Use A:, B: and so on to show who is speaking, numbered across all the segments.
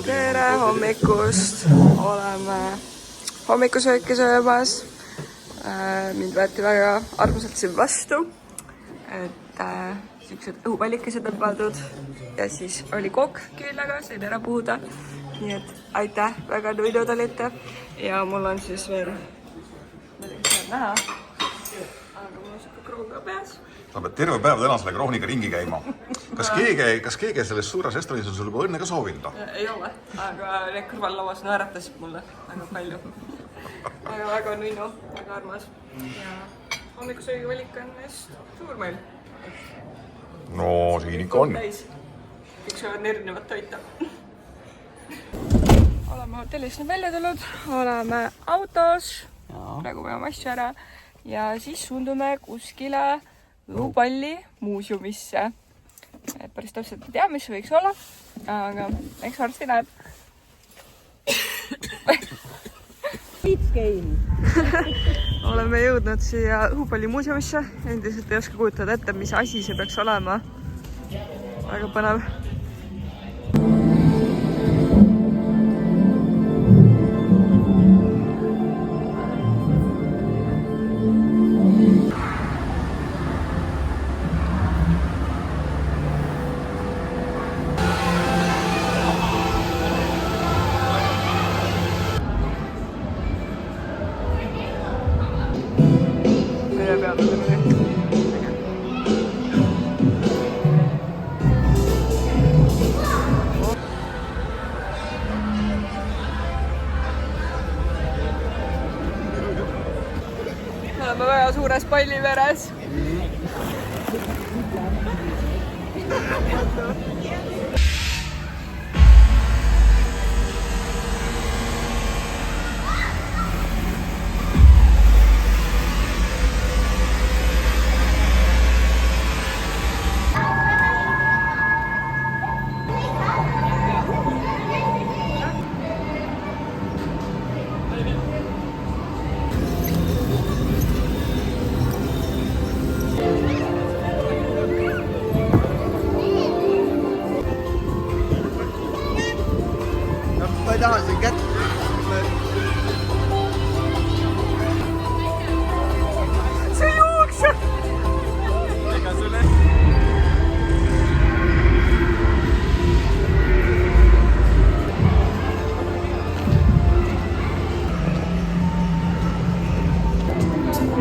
A: tere hommikust! Oleme hommikusööki söömas. Mind võeti väga armsalt siin vastu. Siuksed õhupallikesed on pandud ja siis oli kokk küllaga, sain ära puhuda. Nii et aitäh, väga nuinud olite. Ja mul on siis veel, ma ei tea, kas saab näha, aga mul on siuke kroon ka peas.
B: Sa pead terve päev täna selle krooniga ringi käima. Kas keegi selles suures restoranis on sul juba õnne ka soovinud?
A: Ei ole, aga need kõrvallauas naeratasid mulle väga palju. Väga nunnu, väga armas. Ja hommikusöögi valik on just suur meil.
B: No siin ikka on.
A: Üks on erinevat toita. Oleme hotellist nüüd välja tulnud, oleme autos, praegu peame asju ära ja siis suundume kuskile õhupalli muuseumisse. Päris täpselt ei tea, mis see võiks olla, aga eks varsti näeb. Oleme jõudnud siia õhupalli muuseumisse. Endiselt ei oska kujutada ette, mis asi see peaks olema. Väga põnev. Oleme väga suures palliveres.
C: Ma ei taha siin kätt.
A: See jookseb!
C: Ega sulle.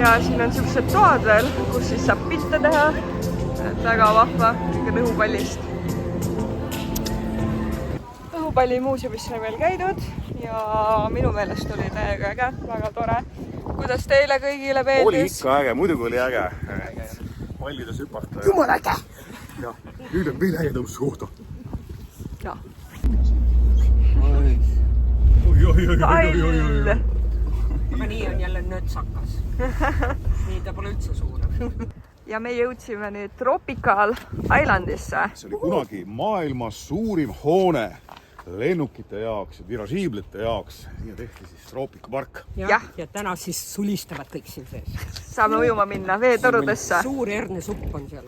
A: Ja siin on siuksed toad veel, kus siis saab pilte teha. Väga vahva, kõige õhupallist. Õhupalli muuseumisse on veel käidud ja minu meelest oli täiega äge, väga tore. Kuidas teile kõigile meeldis?
B: Oli ikka äge, muidugi oli äge. Pallides hüpata.
A: Jumal äge!
B: Ja nüüd on veel ägedamaks kohta.
A: Ja.
B: Oi.
D: Aga nii on jälle nötsakas. Nii ta pole üldse suur.
A: Ja me jõudsime nüüd Tropical Islandisse.
B: See oli kunagi maailma suurim hoone lennukite jaoks ja dirižiiblite jaoks. Siia tehti siis troopikapark.
A: Jah.
D: Ja täna siis sulistavad kõik siin sees.
A: Saame ujuma minna veetorudesse.
D: Suur hernesupp on seal.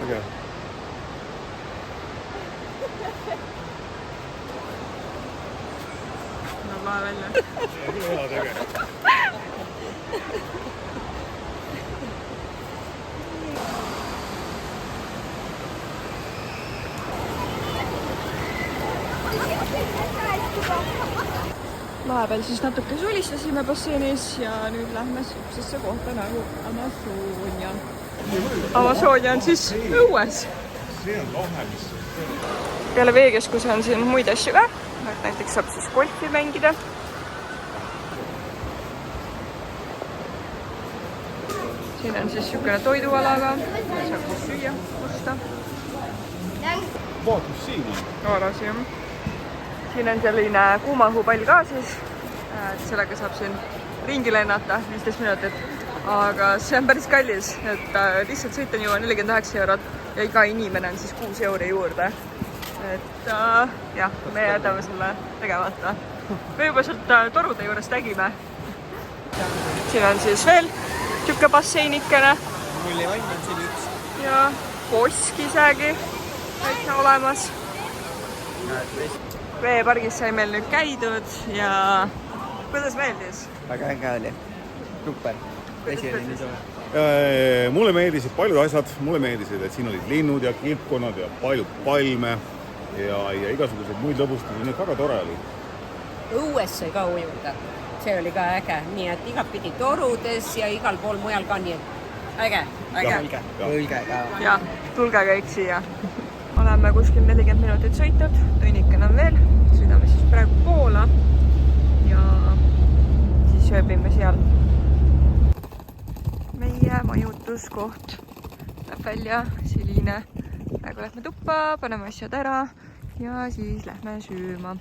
B: Okay.
A: No lae välja. Vahepeal siis natuke sulistasime basseinis ja nüüd lähme siuksesse kohta nagu Amazonia. Amazonia on siis õues.
B: See on lahe, mis
A: Peale veekeskuse on siin muid asju ka. Näiteks saab siis golfi mängida. Siin on siis siukene toidualaga. Saab siis süüa osta.
B: vaatus siin on.
A: Aaras, jah. siin on selline kuumaõhupall ka siis. Sellega saab siin ringi lennata 15 minutit. Aga see on päris kallis, et lihtsalt sõit on juba 49 eurot ja iga inimene on siis 6 euri juurde. Et jah, me jätame selle tegemata. Me juba sealt torude juures tegime. Siin on siis veel tükke basseinikene.
C: Mullivann on siin üks.
A: Ja kosk isegi täitsa olemas. Veepargis sai meil nüüd käidud ja kuidas meeldis?
C: Väga äge oli. Super. Vesi oli nii soe.
B: Mulle meeldisid paljud asjad, mulle meeldisid, et siin olid linnud ja kilpkonnad ja palju palme ja igasuguseid muid lõbustusi, nii et väga tore oli.
D: Õues sai ka ujuda. See oli ka äge, nii et igapidi torudes ja igal pool mujal ka, nii et äge.
C: Õige ka.
A: Ja, tulge kõik siia. Oleme kuskil 40 minutit sõitnud, tunniken on veel. Sõidame siis praegu Poola ja siis sööbime seal. Meie majutuskoht läheb välja selline. Praegu lähme tuppa, paneme asjad ära ja siis lähme sööma.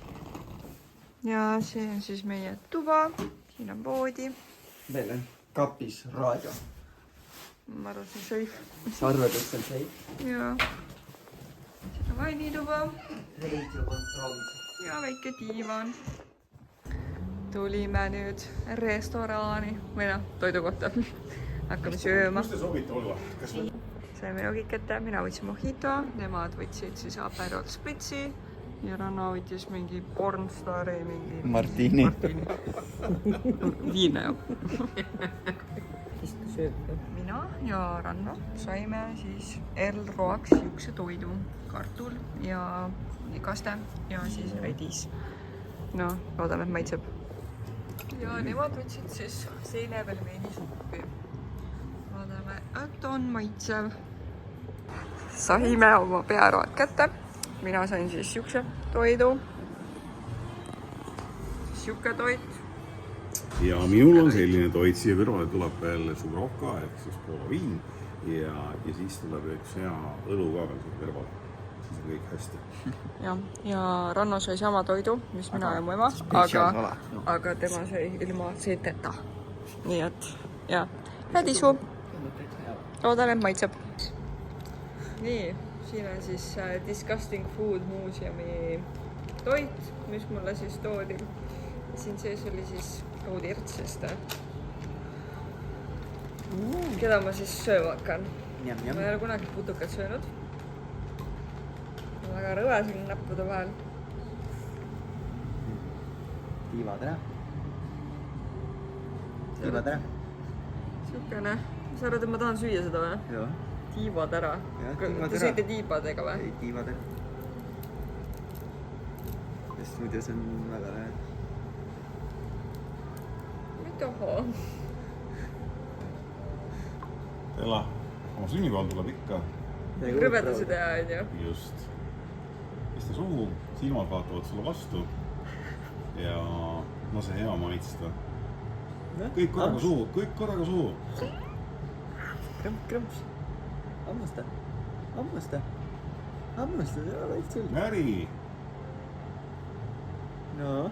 A: Ja see on siis meie tuba. Siin on voodi.
C: Meil on kapis raadio.
A: Ma arvan, see on safe.
C: Sa arvad, et see on safe?
A: Ja siin on vannituba.
C: Reidiokontroll.
A: Ja väike diivan. Tulime nüüd restoraani või toidukohta. Hakkame sööma.
B: Kus te sobite olla?
A: Saime jogikette, mina võtsin mojito, nemad võtsid siis Aperol Spritzi ja Ranno võttis mingi pornstari, mingi...
C: Martini.
A: Viina ju.
D: Istu sööb.
A: Mina ja Ranno saime siis L-roaks siukse toidu. Kartul ja kaste ja siis redis. No, loodame, et maitseb. Ja nemad võtsid siis seinepelmeeni suppi. Loodame, et on maitsev. Saime oma pearoad kätte. Mina sain siis siukse toidu. Siuke toit.
B: Ja minul on selline toit, siia kõrvale tuleb veel Subrovka ehk siis Poola viin ja siis tuleb üks hea õlu ka veel siia kõrvale. Siis on kõik hästi.
A: Ja Ranno sai sama toidu, mis mina ja mu ema, aga tema sai ilma seeteta. Nii et, ja, hädisu. Loodan, et maitseb. Nii, siin on siis Disgusting Food Museumi toit, mis mulle siis toodi. Siin sees oli siis kaudirtsest. Keda ma siis sööma hakkan? Ma ei ole kunagi putukat söönud. Väga rõve siin näppude vahel.
C: Tiivad ära.
A: Siukene. Sa arvad, et ma tahan süüa seda või?
C: Joo.
A: Tiivad ära. Te sõite tiibadega või?
C: Ei, tiivad ära. Sest muidu see on väga lähe.
A: Ma ei taha.
B: Ella, oma sünnipäeval tuleb ikka.
A: Krõbedasid hea, on ju?
B: Just. Pista suhu, silmad vaatavad sulle vastu ja no see hea maitsta. Kõik korraga suhu.
C: Krõmps. Hammusta, see ei ole üldse.
B: Märi!
C: No.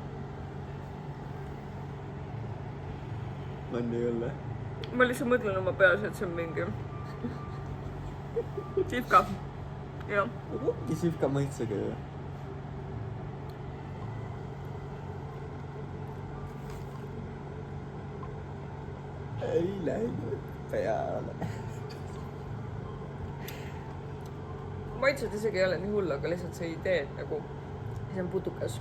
C: On ei ole.
A: Ma lihtsalt mõtlen oma peas, et see on mingi sihvka. Jah.
C: Ongi sihvka maitsega ju. Ei läinud peale.
A: Maitsed isegi ei ole nii hull, aga lihtsalt see idee, et nagu see on putukas.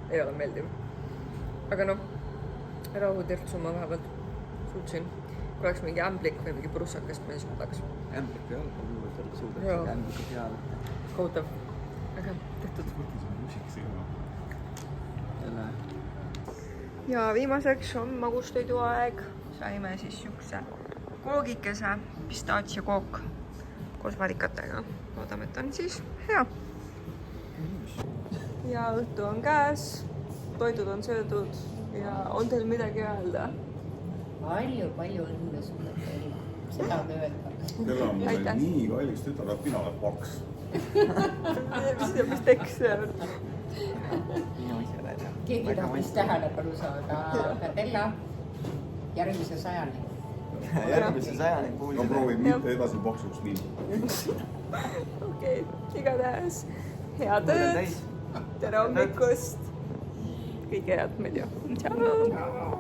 A: Ei ole meeldiv. Aga noh, rahutirtsu ma vähemalt suutsin. Kui oleks mingi ämblik või mingi prussakast, ma ei suudaks.
C: Ämblik ei ole, minu võtta suudaks
A: Joo.
C: ämbliku peale.
A: Kohutav. Aga tehtud.
C: Jälle.
A: Ja viimaseks on magustoidu aeg. Saime siis siukse koogikese, pistaatsiokook koos valikatega. Loodame, et on siis hea. Ja õhtu on käes, toidud on söödud ja on teil midagi öelda?
D: Palju õnne sulle teile. Seda on öelda.
B: Ella on
A: Aitäh.
B: nii kallis tütar, et mina olen paks.
A: Mis teks see on?
D: keegi tahtis tähelepanu saada, Katella, järgmise sajani.
C: Järgmise sajani kuulsime.
B: No proovi mitte edasi paksuks minna.
A: Okei, igatahes hea tööd, tere hommikust, kõike head muidu. Tšau!